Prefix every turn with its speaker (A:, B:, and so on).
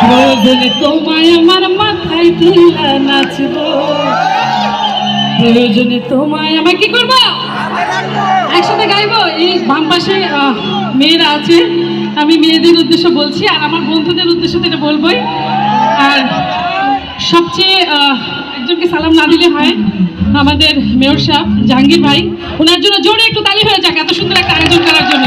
A: প্রয়োজনে তোমায় আমার মাথায় তুলা নাচবো, প্রয়োজনে তোমায় আমার কি করবো, একসাথে গাইবো। এই বাম পাশে মেয়েরা আছে, আমি মেয়েদের উদ্দেশ্যে বলছি আর আমার বন্ধুদের উদ্দেশ্যে এটা বলবোই। আর সবচেয়ে একজনকে সালাম না দিলে হয়, আমাদের মেয়র সাহেব জাহাঙ্গীর ভাই, ওনার জন্য জোরে একটু তালি হয়ে যাক এত সুন্দর একটা আয়োজন করার জন্য।